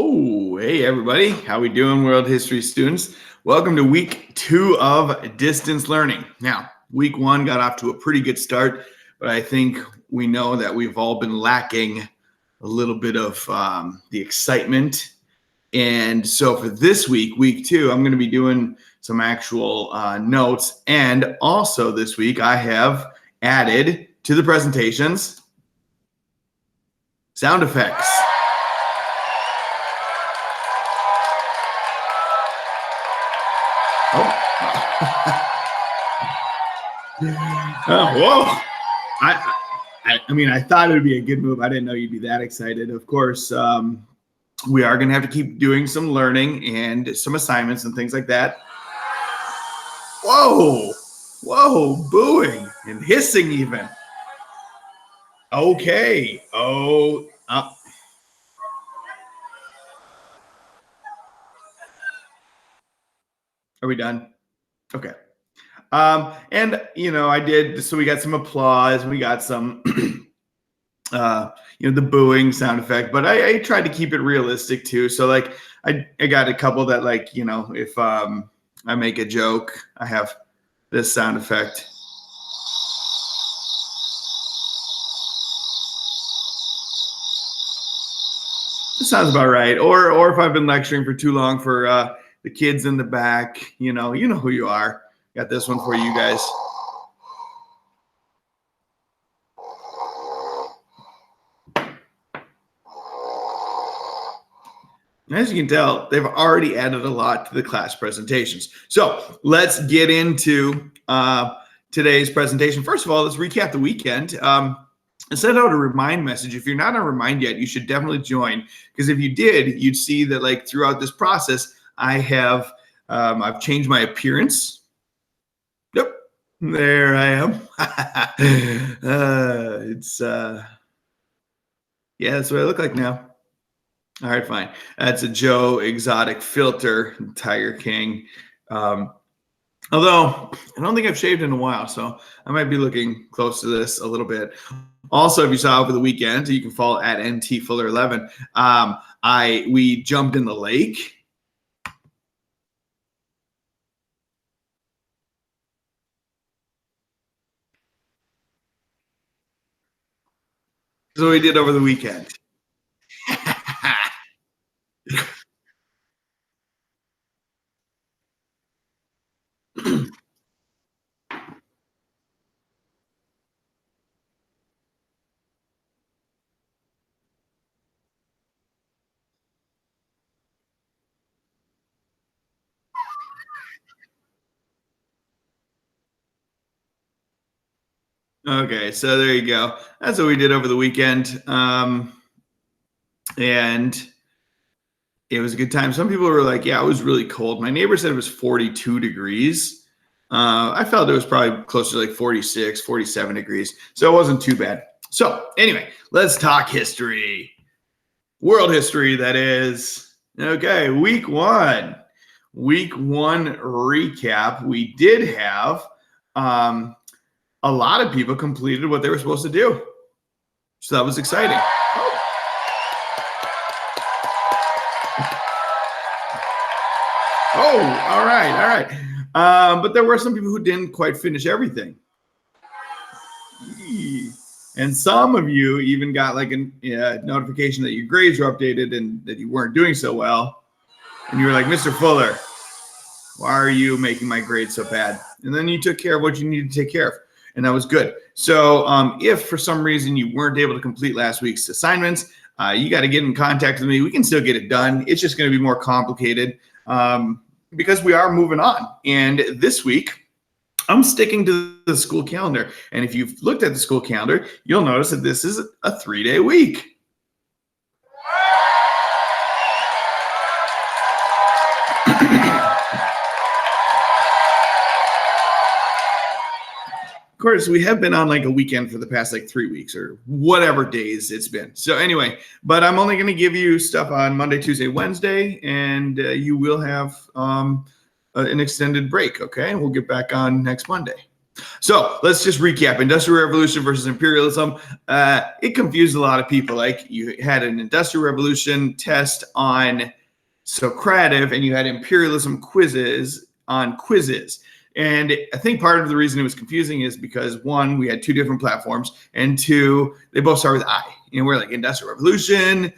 Oh, hey everybody. How we doing, world history students? Welcome to week 2 of distance learning. Now, week 1 got off to a pretty good start, but I think we know that we've all been lacking a little bit of the excitement. And so for this week, week 2, I'm going to be doing some actual notes. And also this week, I have added to the presentations sound effects. Oh, whoa. I mean, I thought it would be a good move. I didn't know you'd be that excited. Of course, we are going to have to keep doing some learning and some assignments and things like that. Whoa, whoa, booing and hissing even. Okay. Oh, are we done? Okay. And I did, so we got some applause, we got some the booing sound effect, but I tried to keep it realistic too. So like I got a couple that if I make a joke, I have this sound effect. This sounds about right. Or if I've been lecturing for too long for the kids in the back, you know who you are. Got this one for you guys. As you can tell, they've already added a lot to the class presentations. So let's get into today's presentation. First of all, let's recap the weekend. I sent out a remind message. If you're not on remind yet, you should definitely join, because if you did, you'd see that like throughout this process, I have I've changed my appearance. Yep, there I am. Yeah, that's what I look like now. All right, fine. That's a Joe Exotic filter, Tiger King. Although I don't think I've shaved in a while, so I might be looking close to this a little bit. Also, if you saw over the weekend, you can follow at ntfuller11. We jumped in the lake. That's what we did over the weekend. Okay, so there you go. That's what we did over the weekend. And it was a good time. Some people were like, yeah, it was really cold. My neighbor said it was 42 degrees. I felt it was probably closer to like 46, 47 degrees. So it wasn't too bad. So anyway, let's talk history. World history, that is. Okay, week 1. Week 1 recap. We did have a lot of people completed what they were supposed to do. So that was exciting. Oh, all right. But there were some people who didn't quite finish everything. And some of you even got like a notification that your grades were updated and that you weren't doing so well. And you were like, Mr. Fuller, why are you making my grades so bad? And then you took care of what you needed to take care of. And that was good. So if for some reason you weren't able to complete last week's assignments, you got to get in contact with me. We can still get it done. It's just going to be more complicated because we are moving on. And this week, I'm sticking to the school calendar. And if you've looked at the school calendar, you'll notice that this is a 3-day week. Of course, we have been on like a weekend for the past like 3 weeks or whatever days it's been. So anyway, but I'm only going to give you stuff on Monday, Tuesday, Wednesday, and you will have an extended break. Okay, we'll get back on next Monday. So let's just recap. Industrial Revolution versus imperialism. It confused a lot of people. Like you had an Industrial Revolution test on Socrative, and you had imperialism quizzes on quizzes. And I think part of the reason it was confusing is because, one, we had two different platforms, and two, they both start with I. And we're like, Industrial Revolution.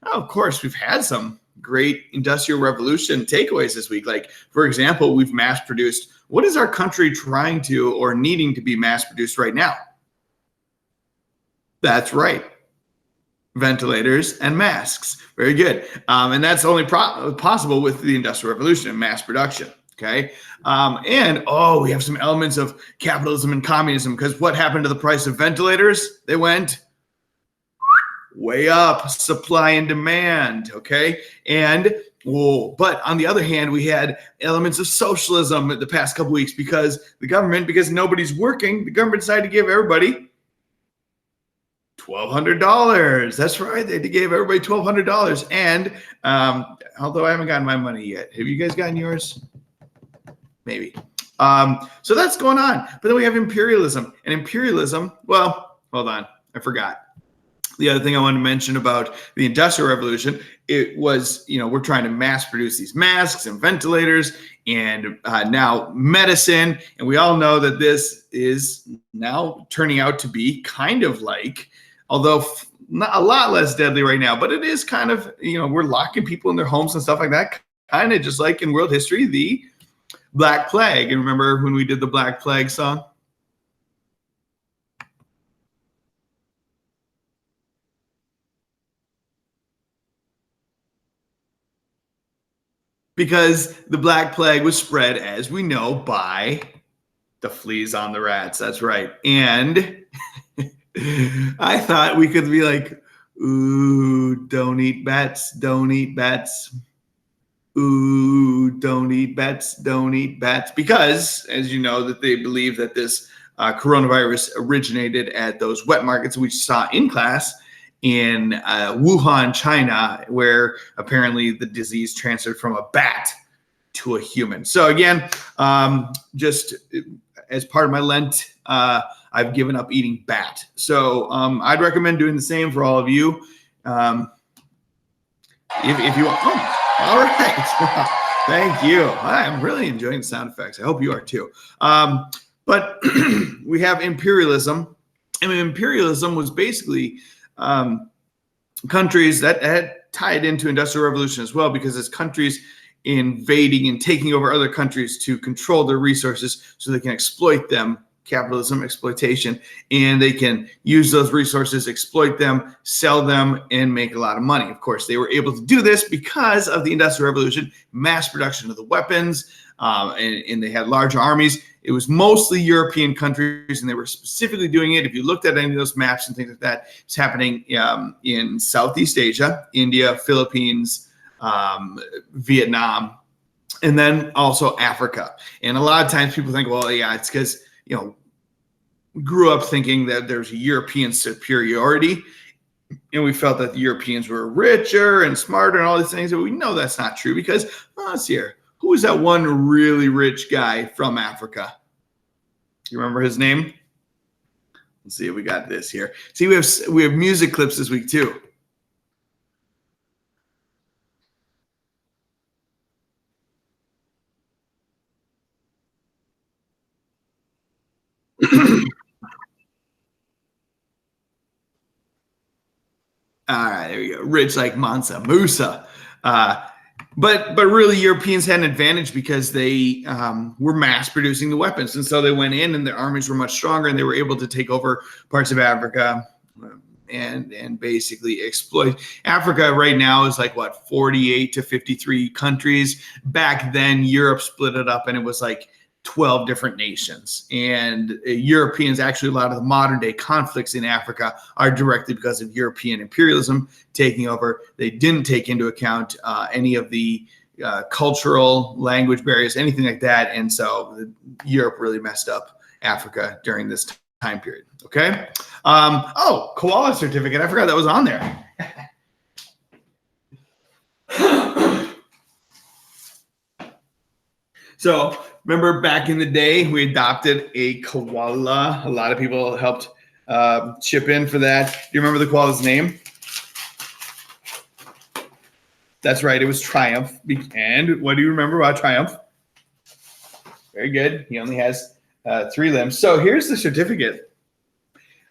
Oh, of course, we've had some great Industrial Revolution takeaways this week. Like, for example, we've mass produced. What is our country trying to or needing to be mass produced right now? That's right. Ventilators and masks. Very good. And that's only possible with the Industrial Revolution and mass production. Okay. We have some elements of capitalism and communism, because what happened to the price of ventilators? They went way up, supply and demand. Okay. But on the other hand, we had elements of socialism the past couple weeks because nobody's working, the government decided to give everybody $1,200. That's right. They gave everybody $1,200. And although I haven't gotten my money yet, have you guys gotten yours? Maybe. So that's going on. But then we have imperialism. And imperialism, well, hold on. I forgot. The other thing I wanted to mention about the Industrial Revolution, it was, we're trying to mass produce these masks and ventilators and now medicine. And we all know that this is now turning out to be kind of like, although not a lot less deadly right now, but it is kind of, we're locking people in their homes and stuff like that. Kind of just like in world history, the Black Plague. And remember when we did the Black Plague song? Because the Black Plague was spread, as we know, by the fleas on the rats. That's right. And I thought we could be like, ooh, don't eat bats, don't eat bats. Ooh, don't eat bats, don't eat bats. Because, as you know, that they believe that this coronavirus originated at those wet markets we saw in class in Wuhan, China, where apparently the disease transferred from a bat to a human. So again, just as part of my Lent, I've given up eating bat. So I'd recommend doing the same for all of you. If you want. Oh, all right. Thank you. I'm really enjoying the sound effects. I hope you are too. But we have imperialism. And imperialism was basically countries that had tied into Industrial Revolution as well, because it's countries invading and taking over other countries to control their resources so they can exploit them. Capitalism, exploitation, and they can use those resources, exploit them, sell them, and make a lot of money. Of course, they were able to do this because of the Industrial Revolution, mass production of the weapons, and they had large armies. It was mostly European countries, and they were specifically doing it. If you looked at any of those maps and things like that, it's happening in Southeast Asia, India, Philippines, Vietnam, and then also Africa. And a lot of times people think, well, yeah, it's because we grew up thinking that there's a European superiority, and we felt that the Europeans were richer and smarter and all these things. But we know that's not true because, let's see here. Who is that one really rich guy from Africa? You remember his name? Let's see if we got this here. See, we have music clips this week too. All right, there we go. Rich like Mansa Musa. But really, Europeans had an advantage because they were mass producing the weapons. And so they went in and their armies were much stronger, and they were able to take over parts of Africa and basically exploit. Africa right now is like, 48 to 53 countries. Back then, Europe split it up, and it was like 12 different nations. And Europeans, actually, a lot of the modern day conflicts in Africa are directly because of European imperialism taking over. They didn't take into account any of the cultural language barriers, anything like that. And so Europe really messed up Africa during this time period. Okay. Koala certificate. I forgot that was on there. So Remember back in the day, we adopted a koala. A lot of people helped chip in for that. Do you remember the koala's name? That's right. It was Triumph. And what do you remember about Triumph? Very good. He only has 3 limbs. So here's the certificate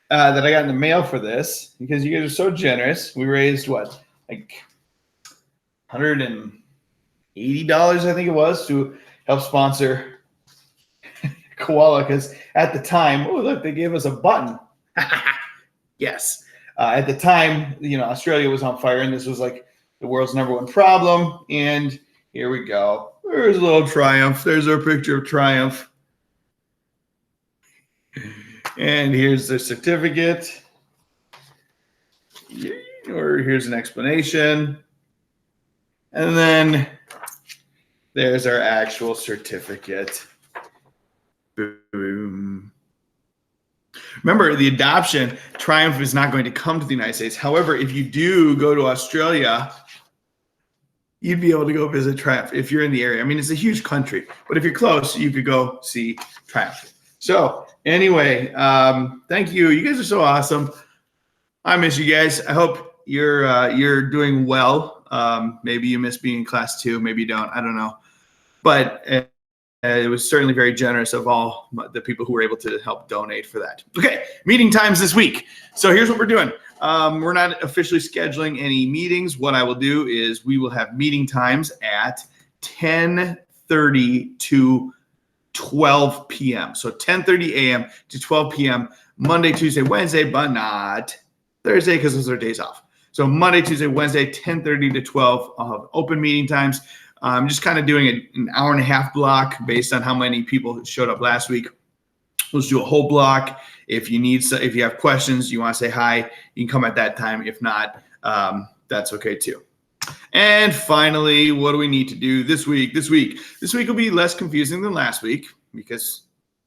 that I got in the mail for this, because you guys are so generous. We raised what, like $180, I think it was, to help sponsor koala. Because at the time, oh look, they gave us a button. Yes. At the time, Australia was on fire, and this was like the world's #1 problem. And here we go. There's a little Triumph. There's our picture of Triumph. And here's the certificate. Or here's an explanation. And then there's our actual certificate. Boom. Remember, the adoption, Triumph is not going to come to the United States. However, if you do go to Australia, you'd be able to go visit Triumph if you're in the area. I mean, it's a huge country, but if you're close, you could go see Triumph. So anyway, thank you. You guys are so awesome. I miss you guys. I hope you're doing well. Maybe you miss being in class too. Maybe you don't. I don't know. But it was certainly very generous of all the people who were able to help donate for that. Okay, meeting times this week. So here's what we're doing. We're not officially scheduling any meetings. What I will do is we will have meeting times at 10:30 to 12 p.m. So 10:30 a.m. to 12 p.m. Monday, Tuesday, Wednesday, but not Thursday because those are days off. So Monday, Tuesday, Wednesday, 10:30 to 12, I'll have open meeting times. I'm just kind of doing an hour and a half block based on how many people showed up last week. Let's do a whole block. If you have questions, you want to say hi, you can come at that time. If not, that's okay too. And finally, what do we need to do this week? This week will be less confusing than last week because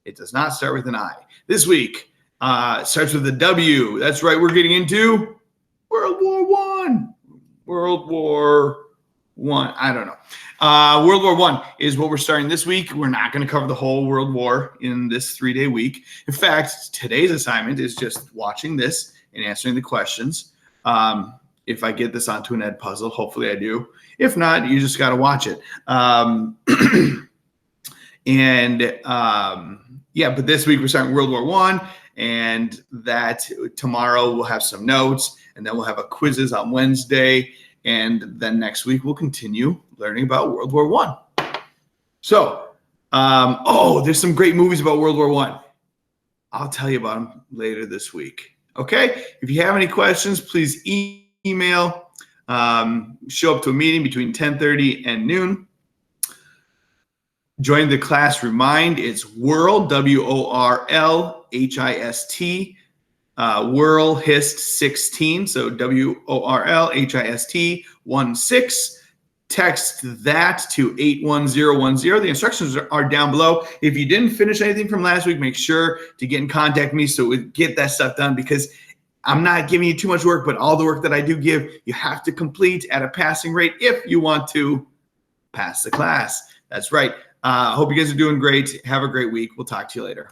it does not start with an I. This week starts with a W. That's right. We're getting into World War I. World War I. I don't know. World War I is what we're starting this week. We're not going to cover the whole World War in this 3-day week. In fact, today's assignment is just watching this and answering the questions. If I get this onto an ed puzzle, hopefully I do. If not, you just got to watch it. But this week we're starting World War I, and that tomorrow we'll have some notes, and then we'll have a quizzes on Wednesday. And then next week, we'll continue learning about World War I. So, there's some great movies about World War I. I'll tell you about them later this week. Okay? If you have any questions, please email. Show up to a meeting between 10:30 and noon. Join the class Remind. It's World, WORLHIST. WorldHist 16, so WORLHIST 16. Text that to 81010. The instructions are down below. If you didn't finish anything from last week, make sure to get in contact with me so we get that stuff done, because I'm not giving you too much work, but all the work that I do give, you have to complete at a passing rate if you want to pass the class. That's right. Hope you guys are doing great. Have a great week. We'll talk to you later.